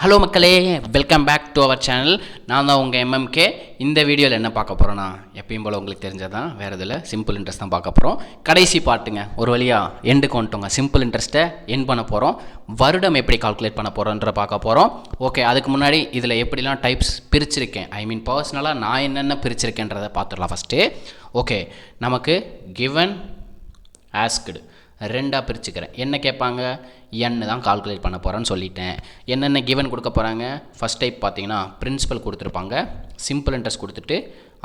Hello மக்களே, welcome back to our channel. நான் தான் உங்கள் எம்எம்கே. இந்த வீடியோவில் என்ன பார்க்க போகிறோன்னா, எப்பயும் போல் உங்களுக்கு தெரிஞ்சது தான், வேறு இதில் சிம்பிள் இன்ட்ரெஸ்ட் தான் பார்க்க போகிறோம். கடைசி பாட்டுங்க, ஒரு வழியாக எண்டுக்கு வந்துட்டோங்க. சிம்பிள் இன்ட்ரெஸ்ட்டை எண்ட் பண்ண போகிறோம். வருடம் எப்படி கால்குலேட் பண்ண போகிறோன்ற பார்க்க போகிறோம். ஓகே, அதுக்கு முன்னாடி இதில் எப்படிலாம் டைப்ஸ் பிரிச்சிருக்கேன், பர்சனலாக நான் என்னென்ன பிரிச்சிருக்கேன்றதை பார்த்துடலாம் ஃபஸ்ட்டு. ஓகே, நமக்கு கிவன் ஆஸ்க்டு ரெண்டாக பிரிச்சுக்கிறேன். என்ன கேட்பாங்க, என்ன தான் கால்குலேட் பண்ண போகிறேன்னு சொல்லிட்டேன். என்னென்ன கிவன் கொடுக்க போகிறாங்க, ஃபஸ்ட் டைப் பார்த்தீங்கன்னா பிரின்சிபல் கொடுத்துருப்பாங்க, சிம்பிள் இன்ட்ரெஸ்ட் கொடுத்துட்டு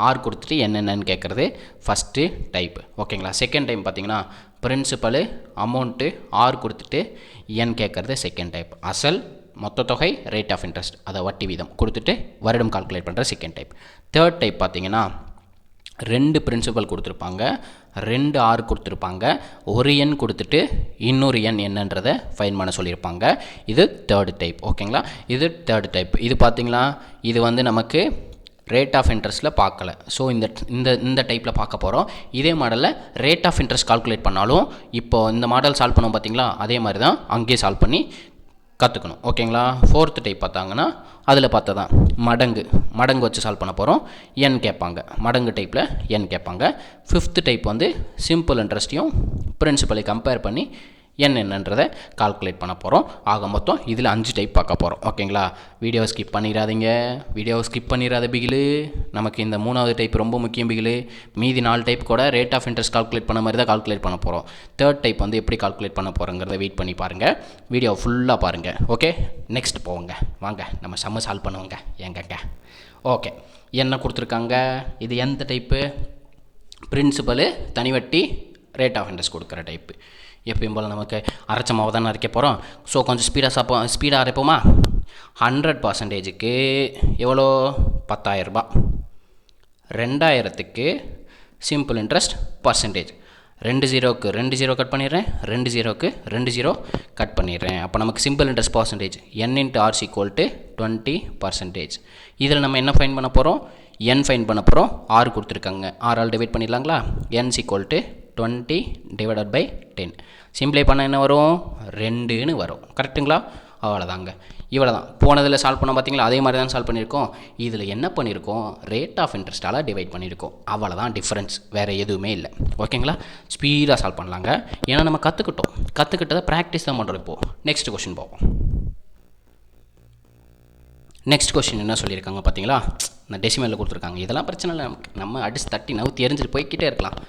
ஆர் கொடுத்துட்டு என்னென்னு கேட்குறது ஃபஸ்ட்டு டைப். ஓகேங்களா. செகண்ட் டைம் பார்த்தீங்கன்னா பிரின்சிபலு அமௌண்ட்டு ஆர் கொடுத்துட்டு என் கேட்குறது செகண்ட் டைப். அசல் மொத்த தொகை ரேட் ஆஃப் இன்ட்ரெஸ்ட், அதை வட்டி வீதம் கொடுத்துட்டு வருடம் கால்குலேட் பண்ணுற செகண்ட் டைப். தேர்ட் டைப் பார்த்தீங்கன்னா ரெண்டு பிரின்சிபல் கொடுத்துருப்பாங்க, ரெண்டு ஆர் கொடுத்துருப்பாங்க, ஒரு எண் கொடுத்துட்டு இன்னொரு எண் என்னன்றதை ஃபைன் பண்ண சொல்லியிருப்பாங்க. இது தேர்டு டைப். ஓகேங்களா, இது தேர்டு டைப். இது பார்த்திங்களா, இது வந்து நமக்கு ரேட் ஆஃப் இன்ட்ரெஸ்ட்டில் பார்க்கல. ஸோ இந்த டைப்பில் பார்க்க போகிறோம். இதே மாடலில் ரேட் ஆஃப் இன்ட்ரெஸ்ட் கால்குலேட் பண்ணாலும் இப்போது இந்த மாடல் சால்வ் பண்ணோம் பார்த்தீங்களா, அதே மாதிரி தான் அங்கேயே சால்வ் பண்ணி கற்றுக்கணும். ஓகேங்களா. ஃபோர்த்து டைப் பார்த்தாங்கன்னா அதில் பார்த்தா தான் மடங்கு வச்சு சால்வ் பண்ண போகிறோம். என் கேட்பாங்க, மடங்கு டைப்பில் என் கேட்பாங்க. ஃபிஃப்த்து டைப் வந்து சிம்பிள் இன்ட்ரெஸ்ட்டையும் பிரின்சிபலை கம்பேர் பண்ணி என்னன்றதை கால்குலேட் பண்ண போகிறோம். ஆக மொத்தம் இதில் 5 டைப் பார்க்க போகிறோம். ஓகேங்களா. வீடியோவை ஸ்கிப் பண்ணிடாதீங்க. வீடியோவை ஸ்கிப் பண்ணிடாத பிகிலு. நமக்கு இந்த 3வது டைப் ரொம்ப முக்கியம் பிகிலு. மீதி 4 டைப் கூட ரேட் ஆஃப் இன்ட்ரெஸ்ட் கால்குலேட் பண்ண மாதிரி தான் கால்குலேட் பண்ண போகிறோம். தேர்ட் டைப் வந்து எப்படி கால்குலேட் பண்ண போகிறோங்கிறத வெயிட் பண்ணி பாருங்கள். வீடியோவை ஃபுல்லாக பாருங்கள். ஓகே, நெக்ஸ்ட் போவோங்க. வாங்க நம்ம செம்ம சால்வ் பண்ணுவோங்க. ஏங்கங்க. ஓகே, என்ன கொடுத்துருக்காங்க, இது எந்த டைப்பு, பிரின்சிபலு தனிவட்டி ரேட் ஆஃப் இன்ட்ரெஸ்ட் கொடுக்குற டைப்பு. எப்பயும் போல் நமக்கு அரைச்ச மாவு தானே அரைக்க போகிறோம். ஸோ கொஞ்சம் ஸ்பீடாக அரைப்போமா. 100%க்கு எவ்வளோ, 10,000 ரூபாய். 2000க்கு சிம்பிள் இன்ட்ரெஸ்ட் பர்சன்டேஜ். 2 0க்கு 2 0 கட் பண்ணிடுறேன், 2 0க்கு 2 0 கட் பண்ணிடுறேன். அப்போ நமக்கு simple interest percentage n × r = 20%. இதில் நம்ம என்ன ஃபைன் பண்ண போகிறோம், n ஃபைன் பண்ண போகிறோம். r கொடுத்துருக்காங்க, r ஆல் டிவைட் பண்ணிடலாங்களா. n = 20 / 10. சிம்பிளை பண்ண என்ன வரும், 2ன்னு வரும். கரெக்டுங்களா. அவ்வளோதாங்க. இவ்வளோ தான். போனதில் சால்வ் பண்ணோம் பார்த்தீங்களா, அதே மாதிரி தான் சால்வ் பண்ணியிருக்கோம். இதில் என்ன பண்ணியிருக்கோம், ரேட் ஆஃப் இன்ட்ரெஸ்ட்டால் டிவைட் பண்ணியிருக்கோம். அவ்வளோதான் டிஃப்ரென்ஸ், வேறு எதுவுமே இல்லை. ஓகேங்களா. ஸ்பீடாக சால்வ் பண்ணலாங்க. ஏன்னா நம்ம கற்றுக்கிட்டதை ப்ராக்டிஸ் தான் பண்ணுறோம். இப்போது நெக்ஸ்ட் கொஷின் போவோம். நெக்ஸ்ட் கொஷின் என்ன சொல்லியிருக்காங்க பார்த்தீங்களா, இந்த டெசிமலில் கொடுத்துருக்காங்க. இதெல்லாம் பிரச்சனை இல்லை, நம்ம அடிச்சு தட்டி தெரிஞ்சுட்டு போய்கிட்டே இருக்கலாம்.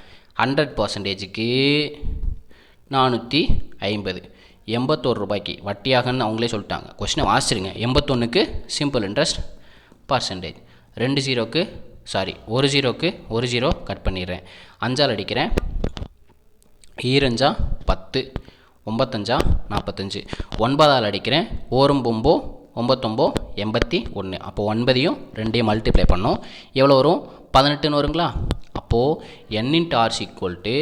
100%க்கு 450, 81 ரூபாய்க்கு வட்டியாகன்னு அவங்களே சொல்லிட்டாங்க. கொஸ்டினை வாசிச்சிருங்க. 81க்கு சிம்பிள் இன்ட்ரெஸ்ட் பர்சன்டேஜ். 2 0க்கு ஒரு 0 கட் பண்ணிடுறேன். 5ஆல் அடிக்கிறேன். 2 5 10, 9 5 45. 9ஆல் அடிக்கிறேன். 1 9 9 81. அப்போது 9ஐயும் 2ஐயும் மல்டிப்ளை பண்ணோம். எவ்வளோ வரும், 18ன்னு வருங்களா. அப்போது n × r = 18.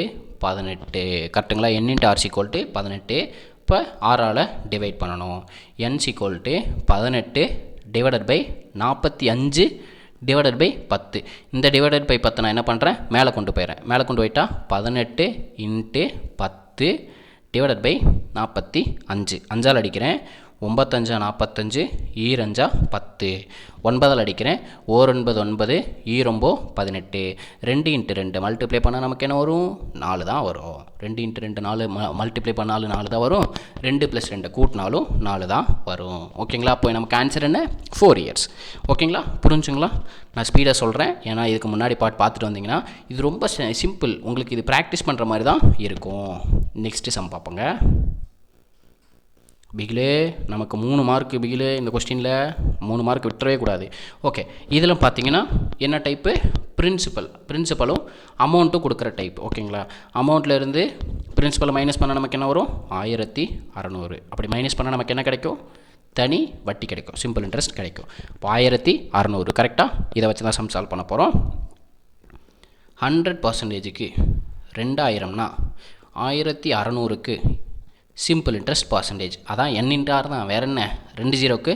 கரெக்டுங்களா. n × r = 18. இப்போ 6ஆல் டிவைட் பண்ணணும். n = 18 / 45 / 10. இந்த டிவைடட் பை 10 நான் என்ன பண்ணுறேன், மேலே கொண்டு போயிடுறேன். மேலே கொண்டு போயிட்டா 18 × 10 / 45. 5ஆல் அடிக்கிறேன். 9 5 45, 2 5 10. 9ஆல் அடிக்கிறேன். 1 9 9, 2 18. 2 × 2 மல்டிப்ளை பண்ணால் நமக்கு என்ன வரும், 4 தான் வரும். 2 × 2 4 மல்டிப்ளை பண்ணாலும் 4 தான் வரும். 2 + 2 கூட்டினாலும் 4 தான் வரும். ஓகேங்களா. அப்போ நமக்கு ஆன்சர் என்ன, 4 இயர்ஸ். ஓகேங்களா, புரிஞ்சுங்களா. நான் ஸ்பீடாக சொல்கிறேன், ஏன்னா இதுக்கு முன்னாடி பார்த்துட்டு வந்தீங்கன்னா இது ரொம்ப சிம்பிள். உங்களுக்கு இது ப்ராக்டிஸ் பண்ணுற மாதிரி தான் இருக்கும். Next some பார்ப்போங்க. பிகிலே நமக்கு 3 மார்க்கு பிகிலே. இந்த கொஸ்டினில் 3 மார்க் விட்டுறவே கூடாது. ஓகே, இதில் பார்த்தீங்கன்னா என்ன டைப்பு, பிரின்சிபலும் அமௌண்ட்டும் கொடுக்குற டைப். ஓகேங்களா. அமௌண்ட்டில் இருந்து பிரின்சிபலை மைனஸ் பண்ணால் நமக்கு என்ன வரும், 1600. அப்படி மைனஸ் பண்ணால் நமக்கு என்ன கிடைக்கும், தனி வட்டி கிடைக்கும், சிம்பிள் இன்ட்ரெஸ்ட் கிடைக்கும். இப்போ 1600 கரெக்டாக. இதை வச்சு தான் சம் சால்வ் பண்ண போகிறோம். 100%க்கு 2000னா 1600க்கு சிம்பிள் இன்ட்ரெஸ்ட் பர்சன்டேஜ். அதான் n × r தான், வேறு என்ன. 2 0க்கு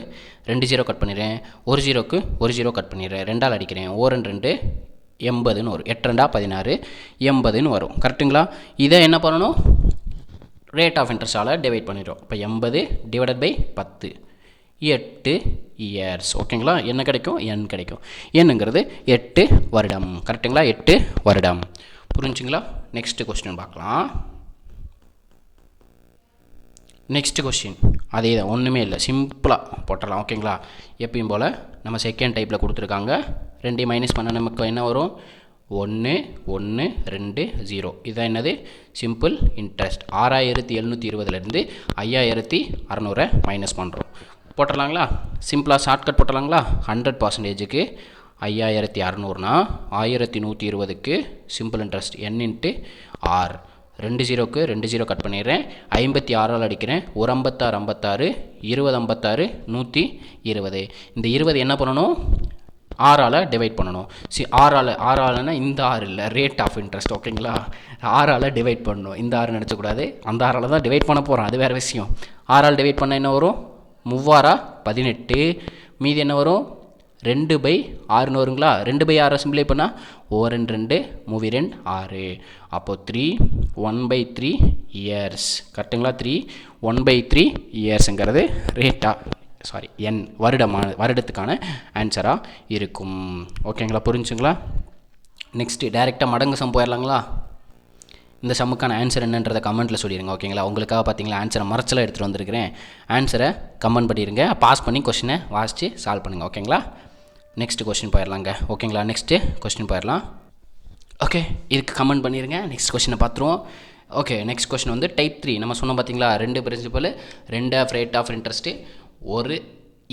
2 0 கட் பண்ணிடுறேன். 1 0க்கு 1 0 கட் பண்ணிடுறேன். 2ஆல் அடிக்கிறேன். 1 2 80ன்னு வரும். 8 2 16, 80ன்னு வரும். கரெக்டுங்களா. இதை என்ன பண்ணணும், ரேட் ஆஃப் இன்ட்ரெஸ்ட்டால் டிவைட் பண்ணிடுறோம். இப்போ 80 / 10. 8 இயர்ஸ். ஓகேங்களா, என்ன கிடைக்கும்? n கிடைக்கும். என்னங்கிறது 8 வருடம். கரெக்டுங்களா? 8 வருடம். புரிஞ்சுங்களா? நெக்ஸ்ட் கொஸ்டின் பார்க்கலாம். நெக்ஸ்ட் கொஸ்டின் அதே தான், ஒன்றுமே இல்லை, சிம்பிளாக போட்டுடலாம். ஓகேங்களா, எப்பயும் போல் நம்ம செகண்ட் டைப்பில் கொடுத்துருக்காங்க. 2 மைனஸ் பண்ண நமக்கு என்ன வரும்? 1 1 2 0. இதுதான் என்னது? Simple interest. 6720லேருந்து 5600 மைனஸ் பண்ணுறோம். போட்டுடலாங்களா? சிம்பிளாக ஷார்ட்கட் போட்டுடலாங்களா? 100%க்கு 5600னா 1120க்கு simple interest n into R. 2 0க்கு 2 0 கட் பண்ணிடுறேன். 56 அடிக்கிறேன். 1 56 56, 20 56, 120. இந்த 20 என்ன பண்ணணும்? 6ஆல் டிவைட் பண்ணணும். ஆறால்னா இந்த 6 இல்லை, ரேட் ஆஃப் இன்ட்ரெஸ்ட். ஓகேங்களா, 6ஆல் டிவைட் பண்ணணும். இந்த 6 நினச்சக்கூடாது, அந்த 6ஆல் தான் டிவைட் பண்ண போகிறோம், அது வேறு விஷயம். 6ஆல் டிவைட் பண்ண என்ன வரும்? 3 18. மீதி என்ன வரும்? 2/6 வருங்களா? 2/6 சிம்பிளை பண்ணால் 1 2 3 2 6. அப்போது 3 1/3 இயர்ஸ். கரெக்டுங்களா? 3 1/3 இயர்ஸுங்கிறது n வருடத்துக்கான ஆன்சராக இருக்கும். ஓகேங்களா, புரிஞ்சுங்களா? நெக்ஸ்ட்டு டைரெக்டாக மடங்கு சம் போயிடலாங்களா? இந்த சம்முக்கான ஆன்சர் என்னன்றதை கமெண்ட்டில் சொல்லிடுங்க. ஓகேங்களா, உங்களுக்காக பார்த்தீங்களா ஆன்சரை மறைச்சலாக எடுத்துகிட்டு வந்திருக்கிறேன். ஆன்சரை கமெண்ட் பண்ணிடுங்க, பாஸ் பண்ணி கொஸ்டினை வாசித்து சால்வ் பண்ணுங்கள். ஓகேங்களா, நெக்ஸ்ட் கொஸ்டின் போயிடலாங்க. ஓகேங்களா, நெக்ஸ்ட்டு கொஸ்டின் போயிடலாம். ஓகே, இதுக்கு கமெண்ட் பண்ணிடுங்க. நெக்ஸ்ட் கொஸ்டினை பார்த்துருவோம். ஓகே, நெக்ஸ்ட் கொஸ்டின் வந்து டைப் 3. நம்ம சொன்னோம் பார்த்தீங்களா, 2 பிரின்சிபல், 2 ரேட் ஆஃப் இன்ட்ரெஸ்ட்டு, ஒரு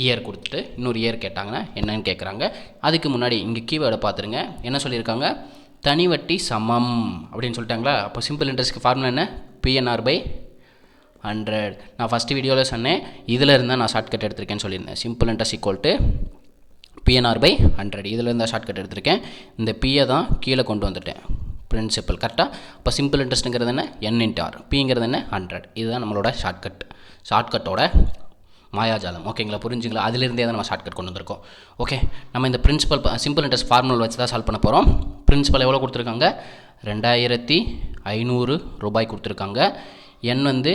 இயர் கொடுத்துட்டு இன்னொரு இயர் கேட்டாங்கன்னா என்னன்னு கேட்குறாங்க. அதுக்கு முன்னாடி இங்கே கீவேர்டை பார்த்துருங்க. என்ன சொல்லியிருக்காங்க? தனி வட்டி சமம் அப்படின்னு சொல்லிட்டாங்களா? அப்போ சிம்பிள் இன்ட்ரெஸ்ட்க்கு ஃபார்முலா என்ன? PNR/100. நான் ஃபஸ்ட்டு வீடியோவில் சொன்னேன், இதில் இருந்தால் நான் ஷார்ட்கட் எடுத்திருக்கேன்னு சொல்லியிருந்தேன். Simple interest equal to PNR/100. இதில் இருந்தால் ஷார்ட்கட் எடுத்திருக்கேன். இந்த பியை தான் கீழே கொண்டு வந்துட்டேன், பிரின்சிபல். கரெக்டாக? இப்போ சிம்பிள் இன்ட்ரெஸ்ட்டுங்கிறது என்ன? n × r. பிங்கிறது என்ன? 100. இதுதான் நம்மளோட ஷார்ட்கட்டோட மாயாஜாலம். ஓகேங்களா, புரிஞ்சுங்களா? அதிலிருந்தே தான் நம்ம ஷார்ட்கட் கொண்டு வந்திருக்கோம். ஓகே, நம்ம இந்த சிம்பிள் இன்ட்ரெஸ்ட் ஃபார்முலா வச்சு தான் சால்வ் பண்ண போகிறோம். பிரின்சிபல் எவ்வளோ கொடுத்துருக்காங்க? 2500 ரூபாய் கொடுத்துருக்காங்க. n வந்து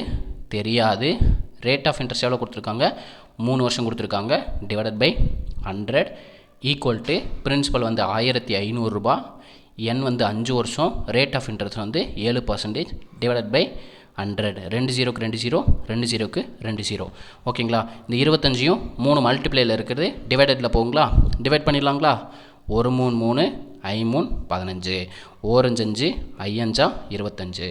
தெரியாது. ரேட் ஆஃப் இன்ட்ரெஸ்ட் எவ்வளோ கொடுத்துருக்காங்க? 3 வருஷம் கொடுத்துருக்காங்க. Divided by 100 equal to principal வந்து 1500 ரூபா, n வந்து 5 வருஷம், ரேட் ஆஃப் இன்ட்ரெஸ்ட் வந்து 7%, டிவைடட் பை 100. 2 0க்கு 2 0, 2 0க்கு 2 0. ஓகேங்களா, இந்த 25யும் 3 மல்டிப்ளையில் இருக்கிறது டிவைடடில் போகுங்களா? டிவைட் பண்ணிடலாங்களா? 1 3 3, 5 3 15, 1 5 5 25,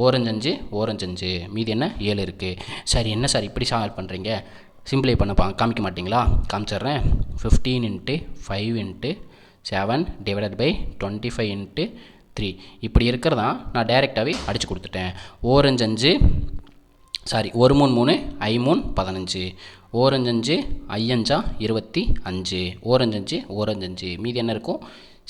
1 5 1 5, மீதி என்ன? 7 இருக்குது. சரி, என்ன சார் இப்படி சால்வ் பண்ணுறீங்க? சிம்பிளை பண்ண காமிக்க மாட்டிங்களா? காமிச்சிட்றேன். 15 × 5 × 7 டிவைடட் பை 25 × 3. இப்படி இருக்கிறதா நான் டைரெக்டாகவே அடித்து கொடுத்துட்டேன். 1 3 3, 5 15, 1 5 5 25, 1 5 மீதி என்ன இருக்கும்?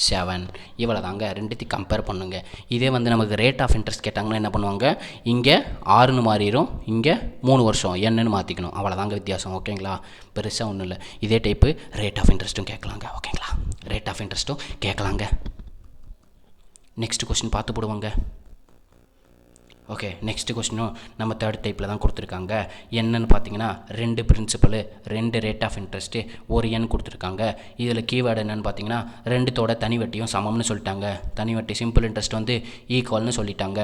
7. இவ்வளோ தாங்க. ரெண்டுத்தையும் கம்பேர் பண்ணுங்க. இதே வந்து நமக்கு ரேட் ஆஃப் இன்ட்ரெஸ்ட் கேட்டாங்கன்னா என்ன பண்ணுவாங்க? இங்கே 6ன்னு மாறிடும், இங்கே 3 வருஷம் என்னன்னு மாற்றிக்கணும். அவ்வளோதாங்க வித்தியாசம். ஓகேங்களா, பெருசாக ஒன்றும் இல்லை. இதே டைப்பு ரேட் ஆஃப் இன்ட்ரெஸ்ட்டும் கேட்கலாங்க. ஓகேங்களா, ரேட் ஆஃப் இன்ட்ரெஸ்ட்டும் கேட்கலாங்க. நெக்ஸ்ட் கொஸ்டின் பார்த்து போடுவாங்க. ஓகே, நெக்ஸ்ட் கொஸ்டினும் நம்ம தேர்ட் டைப்பில் தான் கொடுத்துருக்காங்க. என்னன்னு பார்த்தீங்கன்னா 2 பிரின்சிபலு, 2 ரேட் ஆஃப் இன்ட்ரெஸ்ட்டு, ஒரு எண் கொடுத்துருக்காங்க. இதில் கீவேர்டு என்னென்னு பார்த்தீங்கன்னா 2தோட தனி வட்டியும் சமம்னு சொல்லிட்டாங்க. தனி வட்டி சிம்பிள் இன்ட்ரெஸ்ட் வந்து ஈக்குவல்னு சொல்லிட்டாங்க.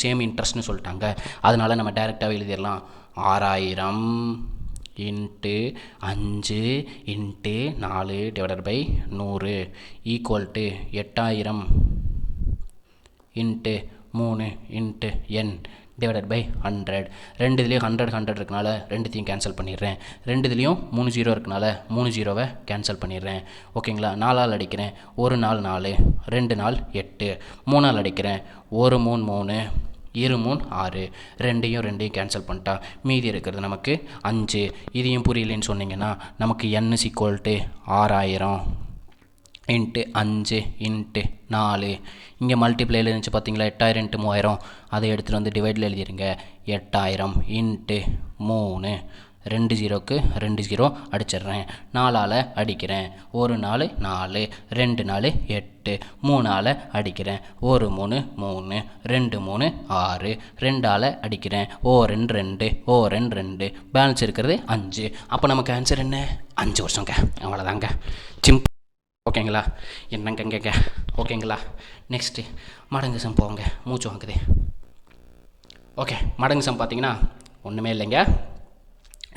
சேம் இன்ட்ரெஸ்ட்னு சொல்லிட்டாங்க. அதனால் நம்ம டைரெக்டாகவே எழுதிடலாம். 6000 × 5 × 4 divided by 100 equal to 8000 × 3 × n divided by 100. ரெண்டுலேயும் 100 இருக்கனால ரெண்டுத்தையும் கேன்சல் பண்ணிடுறேன். ரெண்டுலேயும் 3 0 இருக்கனால 3 0வை கேன்சல் பண்ணிடுறேன். ஓகேங்களா, 4ஆல் அடிக்கிறேன். 1 4 4, 2 4 8, 3ஆல் அடிக்கிறேன். 1 3 3, 2 3 6, ரெண்டையும் கேன்சல் பண்ணிட்டா மீதி இருக்கிறது நமக்கு 5. இதையும் புரியலன்னு சொன்னீங்கன்னா நமக்கு n = 6000 × 5 × 4. இங்கே மல்டிப்ளையில் இருந்துச்சு பார்த்தீங்களா? 8000 × 3000. அதை எடுத்துகிட்டு வந்து டிவைடில் எழுதிருங்க. 8000 × 3 2 ஜீரோக்கு 2 ஜீரோ அடிச்சிடுறேன். 4ஆல் அடிக்கிறேன். 1 4 4, 2 4 8, 3ஆல் அடிக்கிறேன். 1 3 3, 2 3 6, 2ஆல் அடிக்கிறேன். 1 2 2, 1 2, பேலன்ஸ் இருக்கிறது 5. அப்போ நமக்கு ஆன்சர் என்ன? 5 வருஷங்க. அவ்வளோதாங்க, சிம்பிள். ஓகேங்களா? என்னங்க ஓகேங்களா? நெக்ஸ்ட்டு மடங்கு சம் போங்க, மூச்சு வாங்குது. ஓகே, மடங்கு சம் பார்த்தீங்கன்னா ஒன்றுமே இல்லைங்க.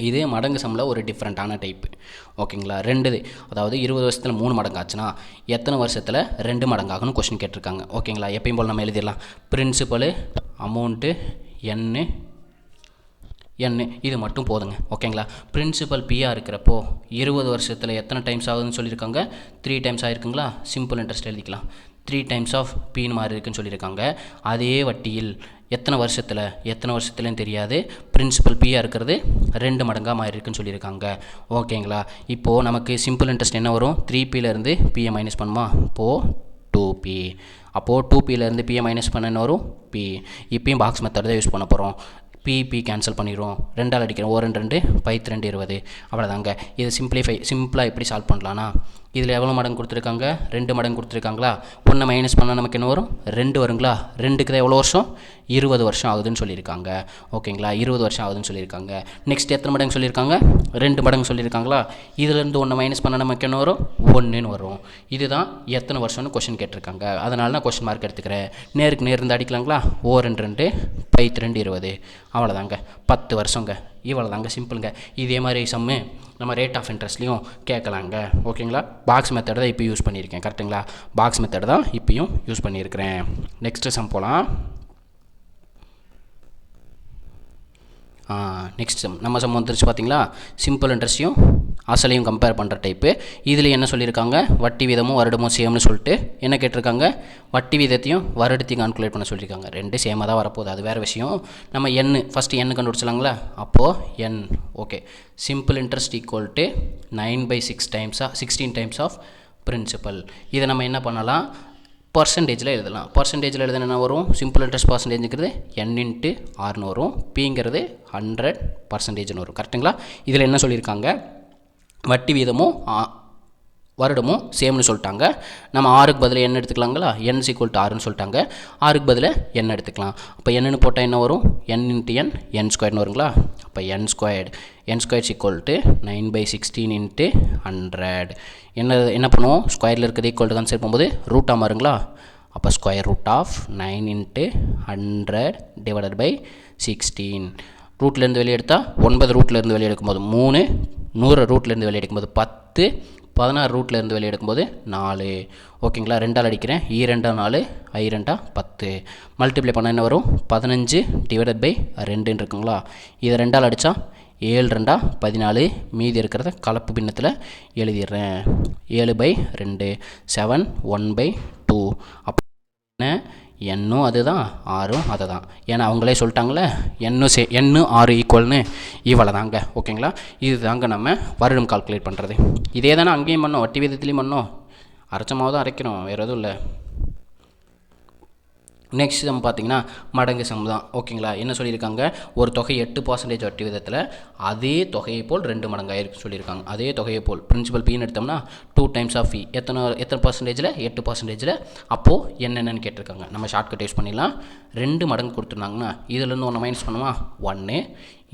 இது மடங்கு சம்மில் ஒரு டிஃப்ரெண்ட்டான டைப்பு. ஓகேங்களா? அதாவது 20 வருஷத்தில் 3 மடங்கு ஆச்சுன்னா எத்தனை வருஷத்தில் 2 மடங்காகணும் கொஸ்டின் கேட்டிருக்காங்க. ஓகேங்களா? எப்பயும் போல் நம்ம எழுதிடலாம். பிரின்சிபலு, அமௌண்ட்டு, என் இது மட்டும் போதுங்க. ஓகேங்களா? பிரின்சிபல் பியாக இருக்கிறப்போ 20 வருஷத்தில் எத்தனை டைம்ஸ் ஆகுதுன்னு சொல்லியிருக்காங்க? 3 டைம்ஸ் ஆகிருக்குங்களா? சிம்பிள் இன்ட்ரெஸ்ட் எழுதிக்கலாம். 3 டைம்ஸ் ஆஃப் பின்னு மாதிரி இருக்குன்னு சொல்லியிருக்காங்க. அதே வட்டியில் எத்தனை வருஷத்துலன்னு தெரியாது. பிரின்சிபல் பியாக இருக்கிறது 2 மடங்காக மாறி இருக்குன்னு சொல்லியிருக்காங்க. ஓகேங்களா? இப்போது நமக்கு சிம்பிள் இன்ட்ரெஸ்ட் என்ன வரும்? 3Pலேருந்து பியை மைனஸ் பண்ணுமா? இப்போது 2P. அப்போது 2Pலேருந்து பியை மைனஸ் பண்ண என்ன வரும்? P. இப்போயும் பாக்ஸ் மெத்தட் தான் யூஸ் பண்ண போகிறோம். P கேன்சல் பண்ணிடுவோம். 2ஆல் அடிக்கிறோம். 1 2, 2 20. அவ்வளோதாங்க. இது சிம்பிளாக எப்படி சால்வ் பண்ணலான்னா, இதில் எவ்வளோ மடங்கு கொடுத்துருக்காங்க? 2 மடங்கு கொடுத்துருக்காங்களா? 1 மைனஸ் பண்ணால் நமக்கு என்ன வரும்? 2 வருங்களா? 2க்கு தான் எவ்வளோ வருஷம்? 20 வருஷம் ஆகுதுன்னு சொல்லியிருக்காங்க. ஓகேங்களா? 20 வருஷம் ஆகுதுன்னு சொல்லியிருக்காங்க. நெக்ஸ்ட் எத்தனை மடங்கு சொல்லியிருக்காங்க? 2 மடங்கு சொல்லியிருக்காங்களா? இதிலேருந்து 1 மைனஸ் பண்ணால் நமக்கு என்ன வரும்? 1ன்னு வரும். இதுதான் எத்தனை வருஷம்னு கொஸ்டின் கேட்டிருக்காங்க. அதனால நான் கொஸ்டின் மார்க் எடுத்துக்கிறேன். நேருக்கு நேர் இருந்து அடிக்கலாங்களா? 2 2, 2 20. அவ்வளோதாங்க, 10 வருஷங்க. இவ்வளோதாங்க, சிம்பிளுங்க. இதே மாதிரி சம்மு நம்ம ரேட் ஆஃப் இன்ட்ரெஸ்ட்லையும் கேட்கலாங்க. ஓகேங்களா? பாக்ஸ் மெத்தட் தான் இப்போ யூஸ் பண்ணியிருக்கேன். கரெக்டுங்களா? பாக்ஸ் மெத்தட் தான் இப்போயும் யூஸ் பண்ணியிருக்கிறேன். நெக்ஸ்ட்டு சம் போகலாம். நெக்ஸ்ட் சம் நம்ம சம் வந்துருச்சு பார்த்தீங்களா? சிம்பிள் இன்ட்ரெஸ்ட்டையும் அசலையும் கம்பேர் பண்ணுற டைப்பு. இதில் என்ன சொல்லியிருக்காங்க? வட்டி வீதமும் வருடமும் சேம்னு சொல்லிட்டு என்ன கேட்டிருக்காங்க? வட்டி வீதத்தையும் வருடத்தையும் கால்குலேட் பண்ண சொல்லியிருக்காங்க. 2 சேமாக தான் வரப்போகுது, அது வேறு விஷயம். நம்ம ஃபஸ்ட்டு எண்ணு கண்டுபிடிச்சலாங்களா? அப்போது என். Okay, simple interest equal to 9/6 16 times of principal. இதை நம்ம என்ன பண்ணலாம்? பர்சன்டேஜில் எழுதலாம். பர்சன்டேஜில் எழுதுனா என்ன வரும்? சிம்பிள் இன்ட்ரெஸ்ட் பர்சன்டேஜுங்கிறது n/r வரும். பிங்கிறது 100% வரும். கரெக்டுங்களா? இதில் என்ன சொல்லியிருக்காங்க? வட்டி வீதமும் வருடமும் சேம்னு சொல்லிட்டாங்க. நம்ம ஆறுக்கு பதில் என்ன எடுத்துக்கலாங்களா? n = r சொல்லிட்டாங்க. ஆறுக்கு பதில் n எடுத்துக்கலாம். அப்போ என்னன்னு போட்டால் என்ன வரும்? n × n² வருங்களா? அப்போ n² = 9/16 × 100. என்ன பண்ணுவோம்? ஸ்கொயரில் இருக்கிறது ஈக்குவல் டு கன்சிடர் பண்ணும்போது ரூட்டாக மாறுங்களா? அப்போ √9 × 100 / 16. ரூட்லேருந்து வெளியே எடுத்தால் 9 ரூட்லேருந்து வெளியே எடுக்கும்போது 3, 100 ரூட்லேருந்து வெளியே எடுக்கும்போது 10, 16 ரூட்லேருந்து வெளியே எடுக்கும்போது 4. ஓகேங்களா? 2ஆல் அடிக்கிறேன். 2 4, 2 10. மல்டிப்ளை பண்ணால் என்ன வரும்? 15 / 2 இருக்குங்களா? இதை 2ஆல் அடித்தா 7 2 14. மீதி இருக்கிறத கலப்பு பின்னத்தில் எழுதிடுறேன். 7/2 7 1/2. அப்போ என்ன? என்னும் அதுதான், ஆறும் அதை தான். ஏன்னா அவங்களே சொல்லிட்டாங்களே n 6 ஈக்குவல்னு. இவ்வளோ தாங்க. ஓகேங்களா? இது தாங்க நம்ம வருடம் கால்குலேட் பண்ணுறது. இதே தானே அங்கேயும் பண்ணோம், வட்டி வீதத்துலேயும் பண்ணோம். அரைச்சமாக தான் அரைக்கணும், வேறு எதுவும் இல்லை. நெக்ஸ்ட் சம் பார்த்தீங்கன்னா மடங்கு சம் தான். ஓகேங்களா? என்ன சொல்லியிருக்காங்க? ஒரு தொகை 8% வட்டி விதத்தில் அதே தொகையை போல் 2 மடங்காக இருக்கு சொல்லியிருக்காங்க. அதே தொகையை போல் பிரின்சிபல் பின்னு எடுத்தோம்னா 2 டைம்ஸ் ஆஃப் எத்தனை பர்சன்டேஜில்? 8%. அப்போது என்னென்னு கேட்டிருக்காங்க. நம்ம ஷார்ட்கட் யூஸ் பண்ணிடலாம். 2 மடங்கு கொடுத்துருந்தாங்கன்னா இதிலேருந்து 1 மைனஸ் பண்ணுமா? 1.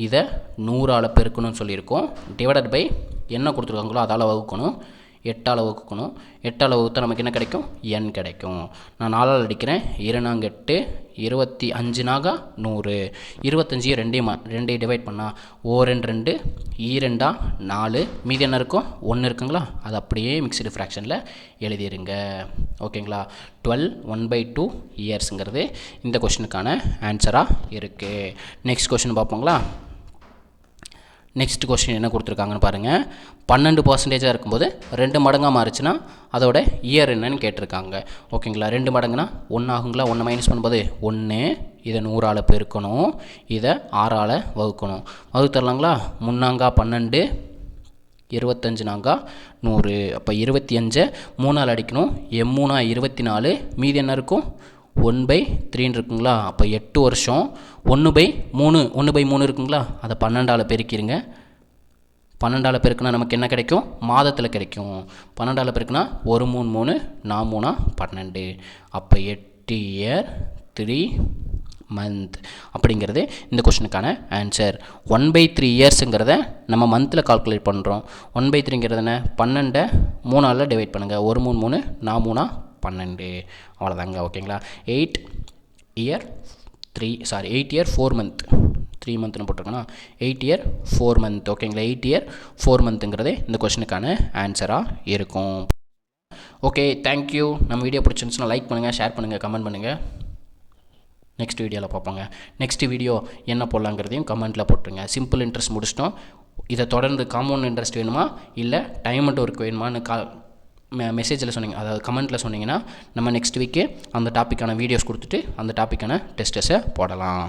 இதை 100ஆல் பெருக்கணும்னு சொல்லியிருக்கோம். டிவைடட் பை என்ன கொடுத்துருக்காங்களோ அதால் வகுக்கணும். 8ஆல் வகுக்கணும். 8ஆல் வகுத்தா நமக்கு என்ன கிடைக்கும்? n கிடைக்கும். நான் 4ஆல் அடிக்கிறேன். 2 8, 25 100. 25 2 டிவைட் பண்ணால் 1 2, 2 4. மீதி என்ன இருக்கும்? 1 இருக்குங்களா? அது அப்படியே மிக்ஸ்டு ஃப்ராக்ஷனில் எழுதிருங்க. ஓகேங்களா? 12 1/2 இயர்ஸுங்கிறது இந்த கொஷனுக்கான ஆன்சராக இருக்குது. நெக்ஸ்ட் கொஷின் பார்ப்போங்களா? நெக்ஸ்ட் கொஸ்டின் என்ன கொடுத்துருக்காங்கன்னு பாருங்கள். 12% இருக்கும்போது 2 மடங்காக மாறிச்சுன்னா அதோட இயர் என்னன்னு கேட்டிருக்காங்க. ஓகேங்களா? 2 மடங்குனா 1 ஆகுங்களா? 1 மைனஸ் பண்ணும்போது 1. இதை 100ஆல் பெருக்கணும். இதை 6ஆல் வகுக்கணும். வகுத்தரலாங்களா? 3 12, 25 100. அப்போ 25 3ஆல் அடிக்கணும். 3 24. மீதி என்ன இருக்கும்? 1/3 இருக்குங்களா? அப்போ 8 வருஷம். 1/3 இருக்குங்களா? அதை 12ஆல் பெருக்கிடுங்க. 12ஆல் பெருக்குனா நமக்கு என்ன கிடைக்கும்? மாதத்தில் கிடைக்கும். 12ஆல் பெருக்குனா 1 3 3 4 3 12. அப்போ 8 இயர் 3 மந்த் அப்படிங்கிறது இந்த கொஷனுக்கான ஆன்சர். 1/3 இயர்ஸுங்கிறத நம்ம மந்தில் கால்குலேட் பண்ணுறோம். 1/3ங்கிறது என்ன? 12 3ஆல் டிவைட் பண்ணுங்கள். 1 3 3 4 3 12. அவ்வளோதாங்க. ஓகேங்களா? 8 இயர் 4 மந்த் 3 மந்த்னு போட்டிருக்கோன்னா 8 இயர் 4 மந்த். ஓகேங்களா? 8 இயர் 4 மந்த்துங்கிறது இந்த கொஷனுக்கான ஆன்சராக இருக்கும். Okay, thank you. நம்ம வீடியோ பிடிச்சிருந்துச்சுன்னா லைக் பண்ணுங்கள், ஷேர் பண்ணுங்கள், கமெண்ட் பண்ணுங்கள். நெக்ஸ்ட் வீடியோவில் பார்ப்போங்க. நெக்ஸ்ட் வீடியோ என்ன போடலாங்கிறதையும் கமெண்ட்டில் போட்டுருங்க. சிம்பிள் இன்ட்ரெஸ்ட் முடிச்சிட்டோம். இதை தொடர்ந்து காம்பவுண்ட் இன்ட்ரெஸ்ட் வேணுமா இல்லை டைம் அண்ட் ஒர்க் வேணுமான்னு மெசேஜில் சொன்னீங்க, அதாவது கமெண்ட்டில் சொன்னீங்கன்னா நம்ம நெக்ஸ்ட் வீக்கு அந்த டாப்பிக்கான வீடியோஸ் கொடுத்துட்டு அந்த டாப்பிக்கான டெஸ்ட்டஸை போடலாம்.